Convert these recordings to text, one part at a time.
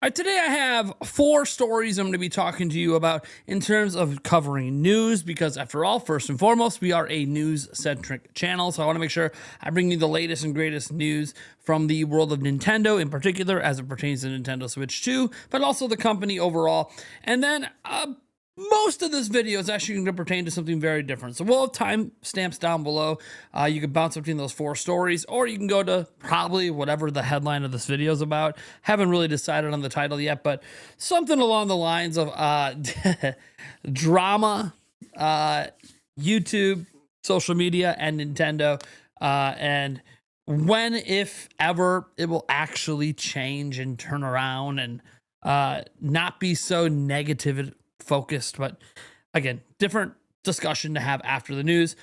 Today I have four stories I'm going to be talking to you about in terms of covering news because after all, first and foremost, we are a news-centric channel. So I want to make sure I bring you the latest and greatest news from the world of Nintendo in particular as it pertains to Nintendo Switch 2, but also the company overall. And then most of this video is actually going to pertain to something very different. So we'll have timestamps down below. You can bounce between those four stories, or you can go to probably whatever the headline of this video is about. Haven't really decided on the title yet, but something along the lines of drama, YouTube, social media, and Nintendo, and when, if ever, it will actually change and turn around and not be so negative focused. But again, different discussion to have after the news.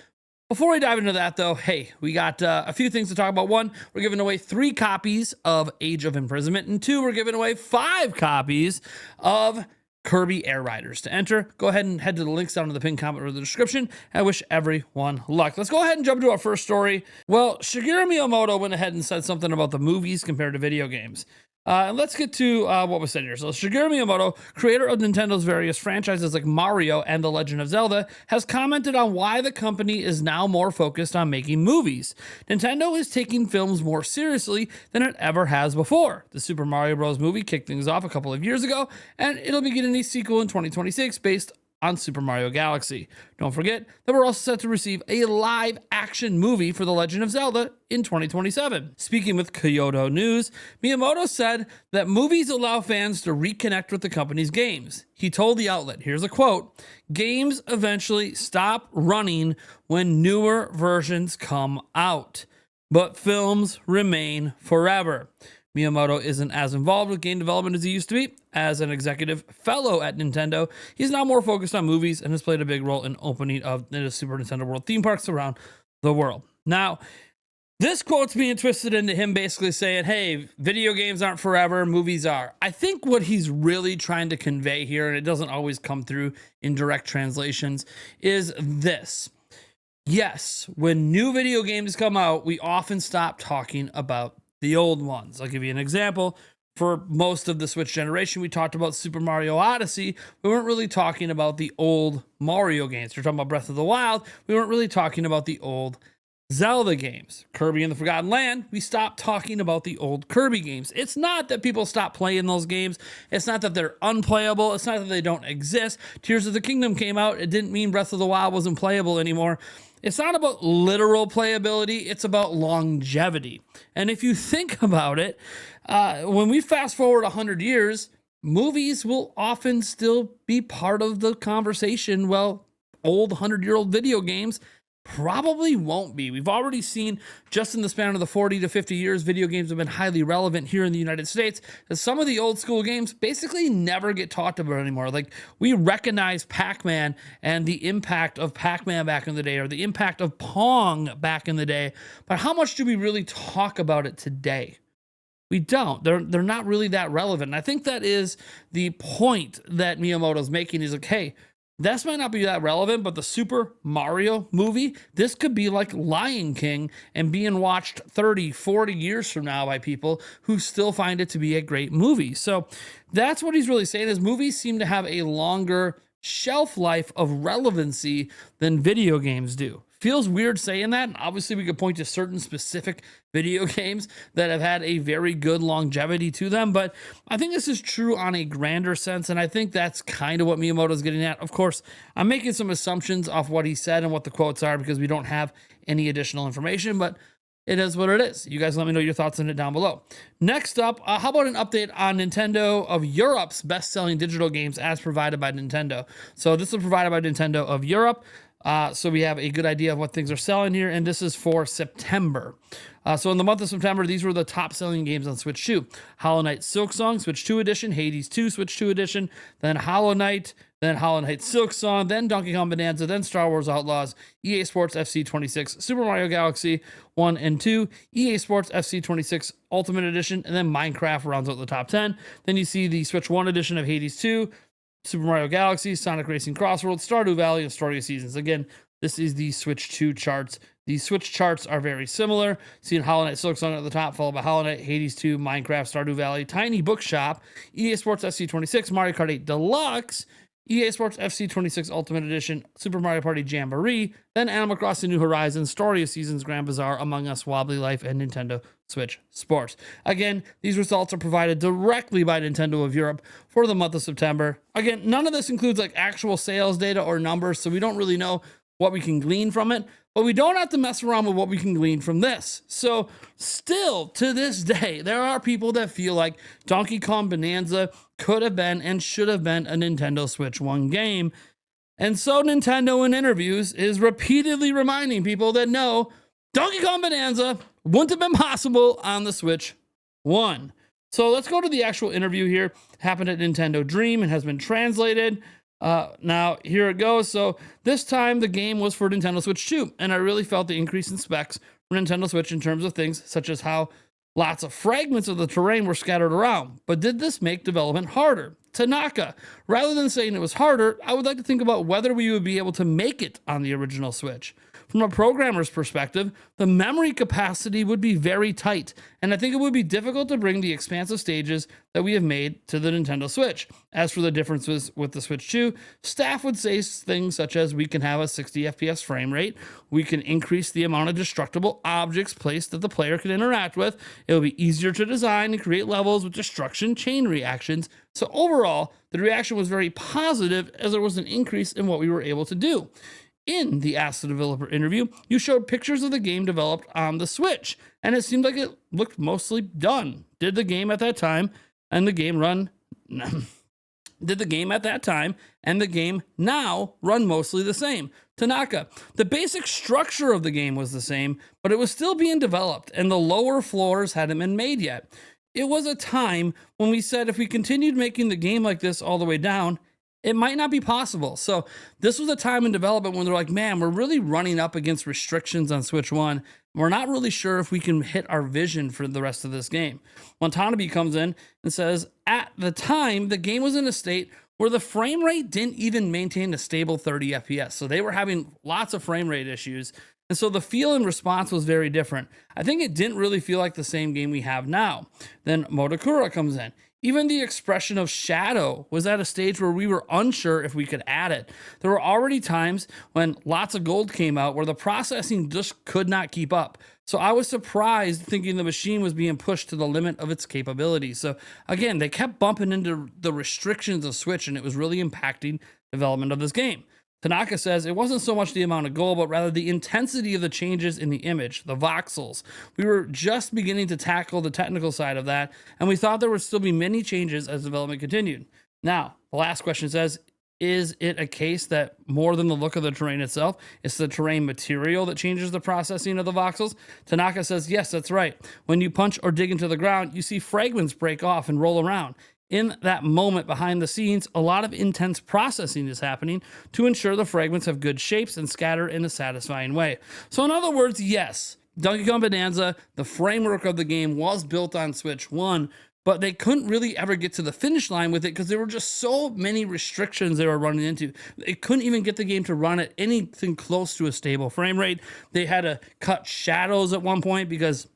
Before we dive into that, though, hey, we got a few things to talk about. One, we're giving away 3 copies of Age of Imprisonment, and 2, we're giving away 5 copies of Kirby Air Riders. To enter, go ahead and head to the links down in the pinned comment or the description. I wish everyone luck. Let's go ahead and jump to our first story. Well, Shigeru Miyamoto went ahead and said something about the movies compared to video games. And let's get to what was said here. So Shigeru Miyamoto, creator of Nintendo's various franchises like Mario and The Legend of Zelda, has commented on why the company is now more focused on making movies. Nintendo is taking films more seriously than it ever has before. The Super Mario Bros. Movie kicked things off a couple of years ago, and it'll be getting a sequel in 2026 based on Super Mario Galaxy. Don't forget that we're also set to receive a live-action movie for The Legend of Zelda in 2027. Speaking with Kyoto News, Miyamoto said that movies allow fans to reconnect with the company's games. He told the outlet, here's a quote, "Games eventually stop running when newer versions come out, but films remain forever." Miyamoto isn't as involved with game development as he used to be. As an executive fellow at Nintendo, he's now more focused on movies and has played a big role in opening of the Super Nintendo World theme parks around the world. Now, this quote's being twisted into him basically saying, hey, video games aren't forever, movies are. I think what he's really trying to convey here, and it doesn't always come through in direct translations, is this. Yes, when new video games come out, we often stop talking about the old ones. I'll give you an example. For most of the Switch generation, we talked about Super Mario Odyssey. We weren't really talking about the old Mario games. We're talking about Breath of the Wild. We weren't really talking about the old Zelda games. Kirby and the Forgotten Land, we stopped talking about the old Kirby games. It's not that people stop playing those games. It's not that they're unplayable. It's not that they don't exist. Tears of the Kingdom came out. It didn't mean Breath of the Wild wasn't playable anymore. It's not about literal playability. It's about longevity. And if you think about it, when we fast forward 100 years, movies will often still be part of the conversation. Well, old 100-year-old video games probably won't be. We've already seen just in the span of the 40 to 50 years, video games have been highly relevant here in the United States. That some of the old school games basically never get talked about anymore. Like we recognize Pac-Man and the impact of Pac-Man back in the day, or the impact of Pong back in the day. But how much do we really talk about it today? We don't. They're not really that relevant. And I think that is the point that Miyamoto's making. Is like, hey, this might not be that relevant, but the Super Mario movie, this could be like Lion King and being watched 30, 40 years from now by people who still find it to be a great movie. So that's what he's really saying, is movies seem to have a longer shelf life of relevancy than video games do. Feels weird saying that. And obviously, we could point to certain specific video games that have had a very good longevity to them. But I think this is true on a grander sense. And I think that's kind of what Miyamoto's getting at. Of course, I'm making some assumptions off what he said and what the quotes are because we don't have any additional information. But it is what it is. You guys let me know your thoughts on it down below. Next up, how about an update on Nintendo of Europe's best-selling digital games as provided by Nintendo? So this is provided by Nintendo of Europe. So we have a good idea of what things are selling here, and this is for September. So in the month of September, these were the top-selling games on Switch 2. Hollow Knight Silksong, Switch 2 Edition, Hades 2, Switch 2 Edition, then Hollow Knight Silksong, then Donkey Kong Bonanza, then Star Wars Outlaws, EA Sports FC 26, Super Mario Galaxy 1 and 2, EA Sports FC 26 Ultimate Edition, and then Minecraft rounds out the top 10. Then you see the Switch 1 edition of Hades 2, Super Mario Galaxy, Sonic Racing Crossroads, Stardew Valley, and Story of Seasons. Again, This is the Switch 2 charts. The Switch charts are very similar. Seeing Hollow Knight Silksong at the top, followed by Hollow Knight, Hades 2, Minecraft, Stardew Valley, Tiny Bookshop, EA Sports FC26, Mario Kart 8 Deluxe, EA Sports FC26 Ultimate Edition, Super Mario Party Jamboree, then Animal Crossing New Horizons, Story of Seasons, Grand Bazaar, Among Us, Wobbly Life, and Nintendo Switch Sports. Again, these results are provided directly by Nintendo of Europe for the month of September. Again, none of this includes like actual sales data or numbers, so we don't really know what we can glean from it, but we don't have to mess around with what we can glean from this. So still to this day, there are people that feel like Donkey Kong Bonanza could have been and should have been a Nintendo Switch 1 game. And so Nintendo in interviews is repeatedly reminding people that no, Donkey Kong Bonanza wouldn't have been possible on the Switch 1. So let's go to the actual interview here. Happened at Nintendo Dream and has been translated. Now here it goes. So this time the game was for Nintendo Switch 2, and I really felt the increase in specs for Nintendo Switch in terms of things such as how lots of fragments of the terrain were scattered around. But did this make development harder? Tanaka, rather than saying it was harder, I would like to think about whether we would be able to make it on the original Switch. From a programmer's perspective, the memory capacity would be very tight, and I think it would be difficult to bring the expansive stages that we have made to the Nintendo Switch. As for the differences with the Switch 2, staff would say things such as we can have a 60 FPS frame rate, we can increase the amount of destructible objects placed that the player can interact with, it will be easier to design and create levels with destruction chain reactions. So overall, the reaction was very positive as there was an increase in what we were able to do. In the Ask the Developer interview, you showed pictures of the game developed on the Switch, and it seemed like it looked mostly done. Did the game at that time and the game run? Did the game at that time and the game now run mostly the same? Tanaka, the basic structure of the game was the same, but it was still being developed, and the lower floors hadn't been made yet. It was a time when we said if we continued making the game like this all the way down, it might not be possible. So this was a time in development when they're like, man, we're really running up against restrictions on Switch 1. We're not really sure if we can hit our vision for the rest of this game. Watanabe comes in and says, at the time, the game was in a state where the frame rate didn't even maintain a stable 30 FPS. So they were having lots of frame rate issues. And so the feel and response was very different. I think it didn't really feel like the same game we have now. Then Motokura comes in. Even the expression of shadow was at a stage where we were unsure if we could add it. There were already times when lots of gold came out where the processing just could not keep up. So I was surprised thinking the machine was being pushed to the limit of its capabilities. So again, they kept bumping into the restrictions of Switch, and it was really impacting development of this game. Tanaka says it wasn't so much the amount of gold, but rather the intensity of the changes in the image, the voxels. We were just beginning to tackle the technical side of that, and we thought there would still be many changes as development continued. Now, the last question says, is it a case that more than the look of the terrain itself, it's the terrain material that changes the processing of the voxels? Tanaka says, yes, that's right. When you punch or dig into the ground, you see fragments break off and roll around. In that moment behind the scenes, a lot of intense processing is happening to ensure the fragments have good shapes and scatter in a satisfying way. So in other words, yes, Donkey Kong Bonanza, the framework of the game was built on Switch 1, but they couldn't really ever get to the finish line with it because there were just so many restrictions they were running into. They couldn't even get the game to run at anything close to a stable frame rate. They had to cut shadows at one point because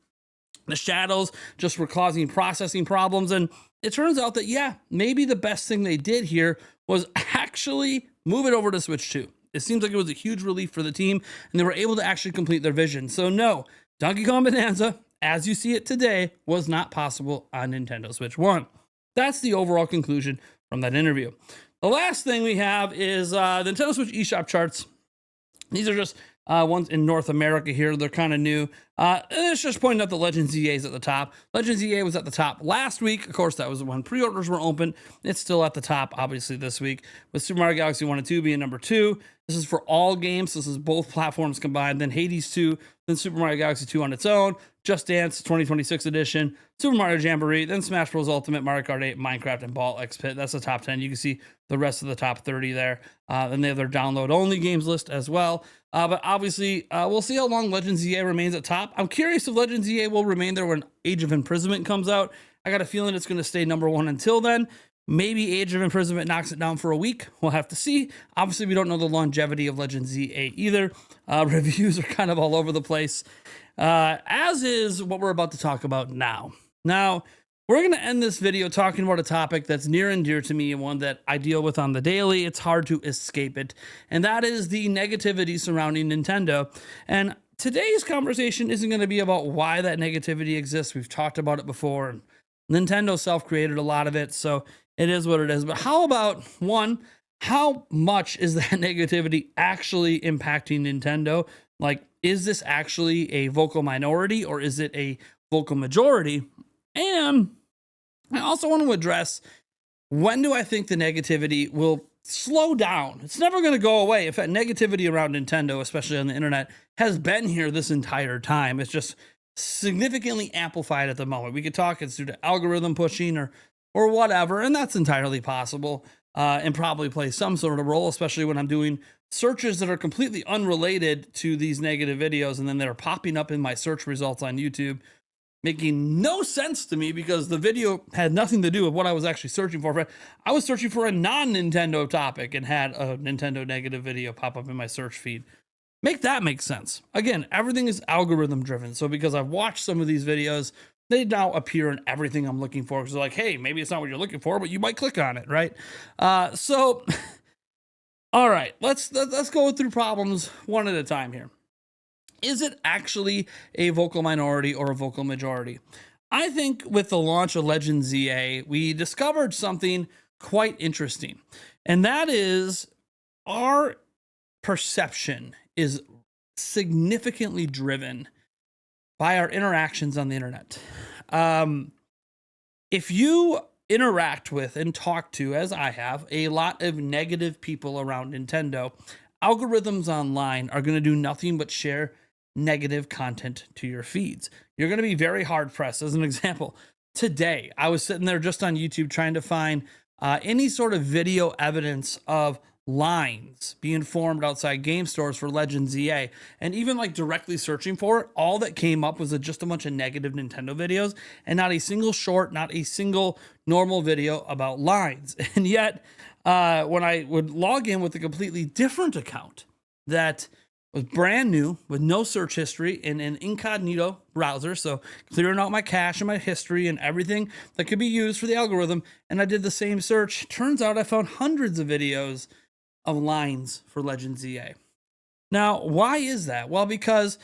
the shadows just were causing processing problems. And it turns out that, yeah, maybe the best thing they did here was actually move it over to Switch 2. It seems like it was a huge relief for the team, and they were able to actually complete their vision. So no, Donkey Kong Bonanza, as you see it today, was not possible on Nintendo Switch 1. That's the overall conclusion from that interview. The last thing we have is Nintendo Switch eShop charts. These are just ones in North America here. They're kind of new. And it's just pointing out the Legends EA is at the top. Legends EA was at the top last week. Of course, that was when pre-orders were open. It's still at the top, obviously, this week, with Super Mario Galaxy 1 and 2 being number 2. This is for all games. This is both platforms combined. Then Hades 2, then Super Mario Galaxy 2 on its own, Just Dance 2026 edition, Super Mario Jamboree, then Smash Bros. Ultimate, Mario Kart 8, Minecraft, and Ball X Pit. That's the top 10. You can see the rest of the top 30 there. Then they have their download-only games list as well. But obviously, we'll see how long Legends EA remains at top. I'm curious if Legends EA will remain there when Age of Imprisonment comes out. I got a feeling it's going to stay number 1 until then. Maybe age of imprisonment knocks it down for a week. We'll have to see. Obviously, we don't know the longevity of Legend Z8 either. Reviews are kind of all over the place, as is what we're about to talk about now. Now, we're going to end this video talking about a topic that's near and dear to me and one that I deal with on the daily. It's hard to escape it, and that is the negativity surrounding Nintendo. And today's conversation isn't going to be about why that negativity exists. We've talked about it before, and Nintendo self-created a lot of it, so it is what it is. But how about, one, how much is that negativity actually impacting Nintendo? Like, is this actually a vocal minority or is it a vocal majority? And I also want to address, when do I think the negativity will slow down? It's never going to go away. In fact, negativity around Nintendo, especially on the internet, has been here this entire time. It's just significantly amplified at the moment. We could talk it's due to algorithm pushing or whatever, and that's entirely possible, and probably plays some sort of role, especially when I'm doing searches that are completely unrelated to these negative videos, and then they're popping up in my search results on YouTube, making no sense to me because the video had nothing to do with what I was actually searching for. I was searching for a non-Nintendo topic and had a Nintendo negative video pop up in my search feed. Make that make sense. Again, everything is algorithm driven. So because I've watched some of these videos, they now appear in everything I'm looking for. Because they're like, hey, maybe it's not what you're looking for, but you might click on it, right? So, all right, let's go through problems one at a time here. Is it actually a vocal minority or a vocal majority? I think with the launch of Legend ZA, we discovered something quite interesting. And that is our perception is significantly driven by our interactions on the internet. If you interact with and talk to, as I have, a lot of negative people around Nintendo, algorithms online are going to do nothing but share negative content to your feeds. You're going to be very hard pressed. As an example, today I was sitting there just on YouTube trying to find any sort of video evidence of lines being formed outside game stores for Legend ZA, and even like directly searching for it, all that came up was just a bunch of negative Nintendo videos and not a single short, not a single normal video about lines. And yet when I would log in with a completely different account that was brand new with no search history in an incognito browser, so clearing out my cache and my history and everything that could be used for the algorithm, and I did the same search, turns out I found hundreds of videos of lines for Legend ZA. Now, why is that? Well, because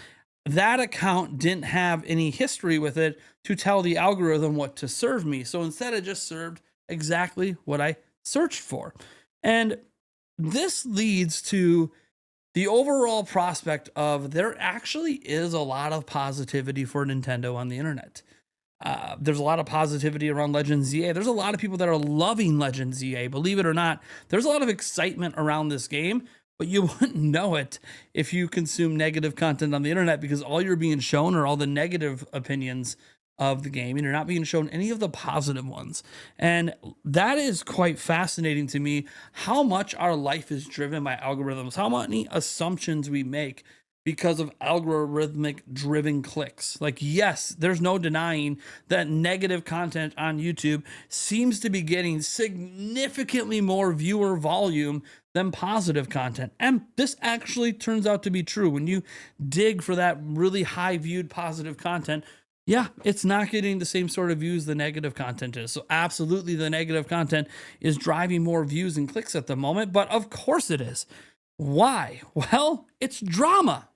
that account didn't have any history with it to tell the algorithm what to serve me. So instead, it just served exactly what I searched for. And this leads to the overall prospect of there actually is a lot of positivity for Nintendo on the internet. There's a lot of positivity around Legend ZA. There's a lot of people that are loving Legend ZA. Believe it or not, there's a lot of excitement around this game, but you wouldn't know it if you consume negative content on the internet, because all you're being shown are all the negative opinions of the game, and you're not being shown any of the positive ones. And that is quite fascinating to me, how much our life is driven by algorithms, how many assumptions we make because of algorithmic driven clicks. Like, yes, there's no denying that negative content on YouTube seems to be getting significantly more viewer volume than positive content. And this actually turns out to be true. When you dig for that really high viewed positive content, yeah, it's not getting the same sort of views the negative content is. So absolutely the negative content is driving more views and clicks at the moment, but of course it is. Why? Well, it's drama.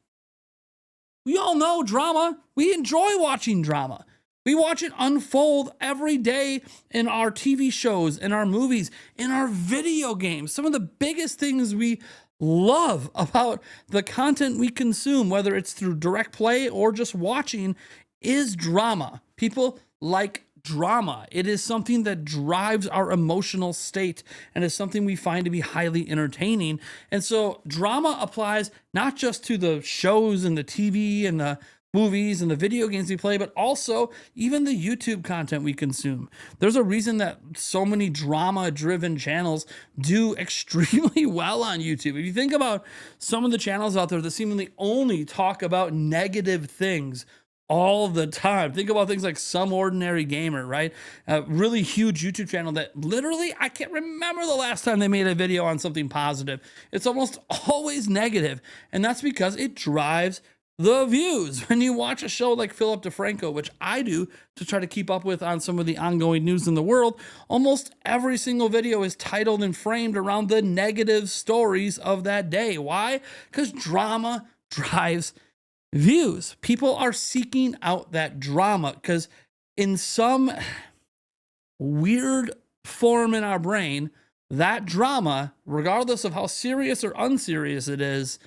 We all know drama. We enjoy watching drama. We watch it unfold every day in our TV shows, in our movies, in our video games. Some of the biggest things we love about the content we consume, whether it's through direct play or just watching, is drama. People like drama. It is something that drives our emotional state and is something we find to be highly entertaining. And so drama applies not just to the shows and the TV and the movies and the video games we play, but also even the YouTube content we consume. There's a reason that so many drama-driven channels do extremely well on YouTube. If you think about some of the channels out there that seemingly only talk about negative things all the time. Think about things like Some Ordinary Gamer, right? A really huge YouTube channel that literally, I can't remember the last time they made a video on something positive. It's almost always negative, and that's because it drives the views. When you watch a show like Philip DeFranco, which I do to try to keep up with on some of the ongoing news in the world, almost every single video is titled and framed around the negative stories of that day. Why? Because drama drives views. People are seeking out that drama because in some weird form in our brain, that drama, regardless of how serious or unserious it is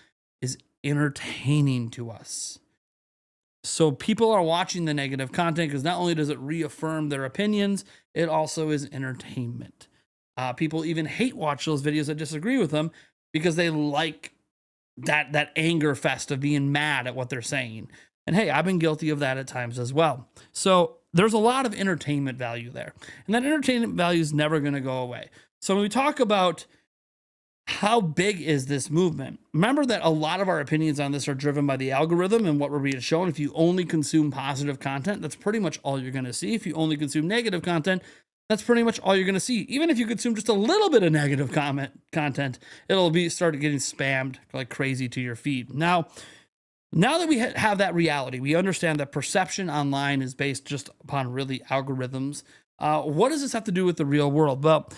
entertaining to us. So people are watching the negative content because not only does it reaffirm their opinions, it also is entertainment. People even hate watch those videos that disagree with them because they like that anger fest of being mad at what they're saying. And hey, I've been guilty of that at times as well. So there's a lot of entertainment value there. And that entertainment value is never going to go away. So when we talk about how big is this movement, remember that a lot of our opinions on this are driven by the algorithm and what we're being shown. If you only consume positive content, that's pretty much all you're going to see. If you only consume negative content, that's pretty much all you're going to see. Even if you consume just a little bit of negative content, it'll be started getting spammed like crazy to your feed. Now that we have that reality, we understand that perception online is based just upon really algorithms. What does this have to do with the real world? Well,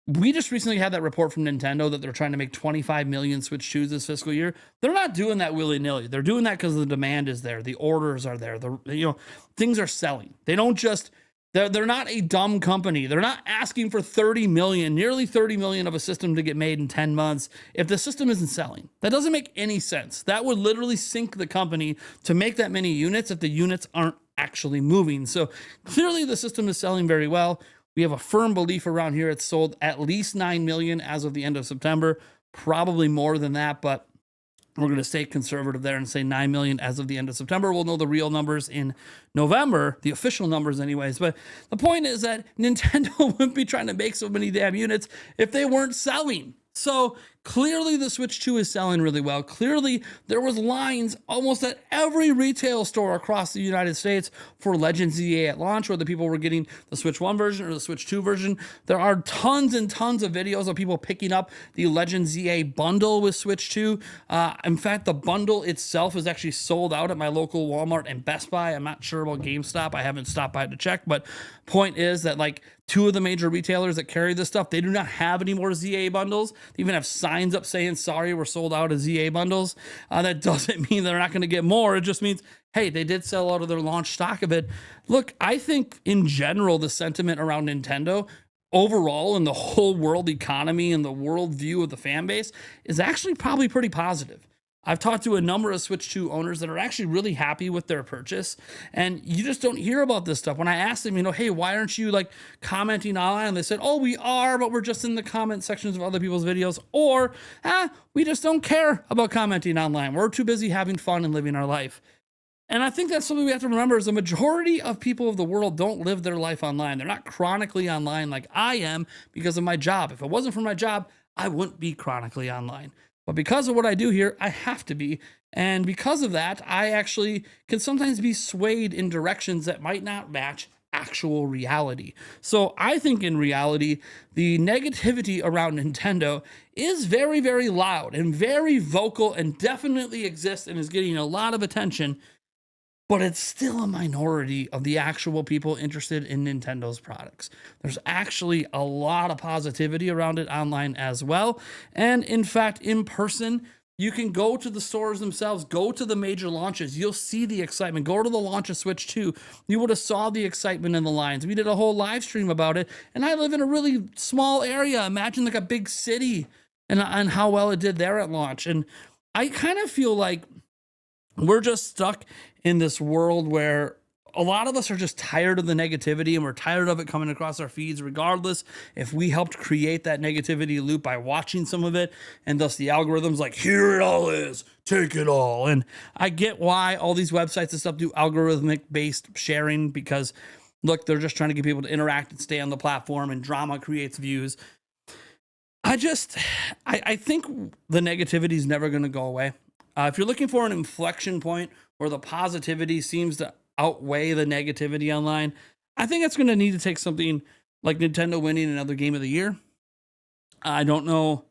we just recently had that report from Nintendo that they're trying to make 25 million Switch 2s this fiscal year. They're not doing that willy-nilly. They're doing that because the demand is there. The orders are there. Things are selling. They don't just... They're not a dumb company. They're not asking for 30 million, nearly 30 million of a system to get made in 10 months if the system isn't selling. That doesn't make any sense. That would literally sink the company to make that many units if the units aren't actually moving. So clearly the system is selling very well. We have a firm belief around here it's sold at least 9 million as of the end of September, probably more than that, but we're going to stay conservative there and say 9 million as of the end of September. We'll know the real numbers in November, the official numbers anyways. But the point is that Nintendo wouldn't be trying to make so many damn units if they weren't selling. So clearly the Switch 2 is selling really well. Clearly there was lines almost at every retail store across the United States for Legends ZA at launch, whether people were getting the Switch 1 version or the Switch 2 version. There are tons and tons of videos of people picking up the Legends ZA bundle with Switch 2. In fact, the bundle itself is actually sold out at my local Walmart and Best Buy. I'm not sure about GameStop. I haven't stopped by to check, but point is that like two of the major retailers that carry this stuff, they do not have any more ZA bundles. They even have signs up saying, sorry, we're sold out of ZA bundles. That doesn't mean they're not going to get more. It just means, hey, they did sell out of their launch stock of it. Look, I think in general, the sentiment around Nintendo overall in the whole world economy and the world view of the fan base is actually probably pretty positive. I've talked to a number of Switch 2 owners that are actually really happy with their purchase, and you just don't hear about this stuff. When I asked them, hey, why aren't you like commenting online? And they said, oh, we are, but we're just in the comment sections of other people's videos, or we just don't care about commenting online. We're too busy having fun and living our life. And I think that's something we have to remember is the majority of people of the world don't live their life online. They're not chronically online like I am because of my job. If it wasn't for my job, I wouldn't be chronically online. But because of what I do here, I have to be. And because of that, I actually can sometimes be swayed in directions that might not match actual reality. So I think in reality, the negativity around Nintendo is very, very loud and very vocal and definitely exists and is getting a lot of attention. But it's still a minority of the actual people interested in Nintendo's products. There's actually a lot of positivity around it online as well. And in fact, in person, you can go to the stores themselves, go to the major launches. You'll see the excitement. Go to the launch of Switch 2. You would have saw the excitement in the lines. We did a whole live stream about it. And I live in a really small area. Imagine like a big city and how well it did there at launch. And I kind of feel like we're just stuck in this world where a lot of us are just tired of the negativity and we're tired of it coming across our feeds, regardless if we helped create that negativity loop by watching some of it. And thus the algorithm's like, here it all is, take it all. And I get why all these websites and stuff do algorithmic based sharing because look, they're just trying to get people to interact and stay on the platform, and drama creates views. I think the negativity is never going to go away. If you're looking for an inflection point where the positivity seems to outweigh the negativity online, I think it's going to need to take something like Nintendo winning another Game of the Year. I don't know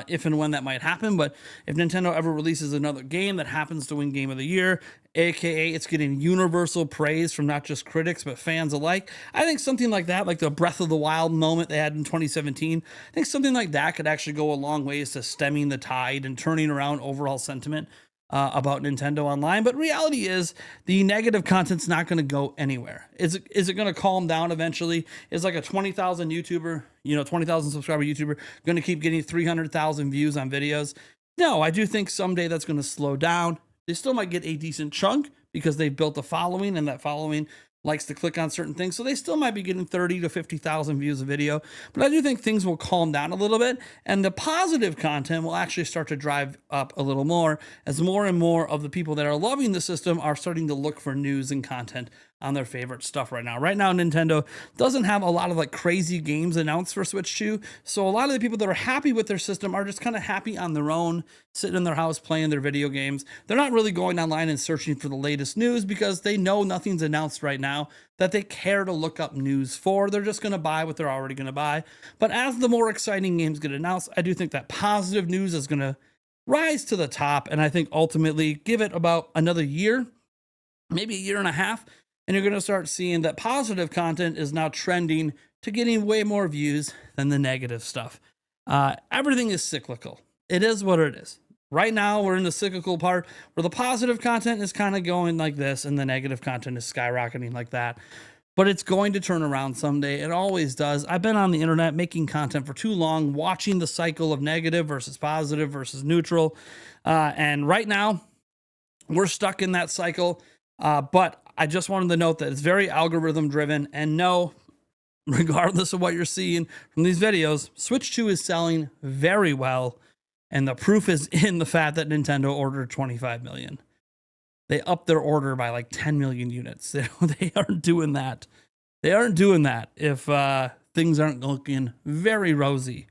if and when that might happen, but if Nintendo ever releases another game that happens to win Game of the Year, aka it's getting universal praise from not just critics but fans alike, I think something like that, like the Breath of the Wild moment they had in 2017, I think something like that could actually go a long ways to stemming the tide and turning around overall sentiment about Nintendo Online. But reality is the negative content's not going to go anywhere. Is it going to calm down eventually? Is like a 20,000 YouTuber, 20,000 subscriber YouTuber going to keep getting 300,000 views on videos? No, I do think someday that's going to slow down. They still might get a decent chunk because they've built a following, and that following likes to click on certain things. So they still might be getting 30 to 50,000 views a video, but I do think things will calm down a little bit, and the positive content will actually start to drive up a little more as more and more of the people that are loving the system are starting to look for news and content on their favorite stuff right now. Right now, Nintendo doesn't have a lot of like crazy games announced for Switch 2. So a lot of the people that are happy with their system are just kind of happy on their own, sitting in their house playing their video games. They're not really going online and searching for the latest news because they know nothing's announced right now that they care to look up news for. They're just going to buy what they're already going to buy. But as the more exciting games get announced, I do think that positive news is going to rise to the top. And I think ultimately give it about another year, maybe a year and a half, and you're going to start seeing that positive content is now trending to getting way more views than the negative stuff. Everything is cyclical. It is what it is. Right now, we're in the cyclical part where the positive content is kind of going like this and the negative content is skyrocketing like that. But it's going to turn around someday. It always does. I've been on the internet making content for too long, watching the cycle of negative versus positive versus neutral. And right now, we're stuck in that cycle. But I just wanted to note that it's very algorithm driven, and no, regardless of what you're seeing from these videos, Switch 2 is selling very well. And the proof is in the fact that Nintendo ordered 25 million. They upped their order by like 10 million units. They aren't doing that. They aren't doing that if things aren't looking very rosy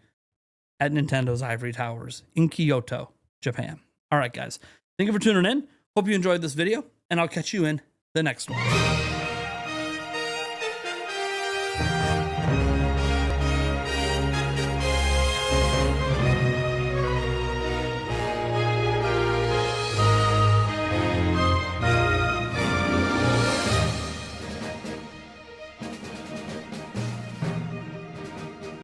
at Nintendo's ivory towers in Kyoto, Japan. All right, guys. Thank you for tuning in. Hope you enjoyed this video, and I'll catch you in the next one.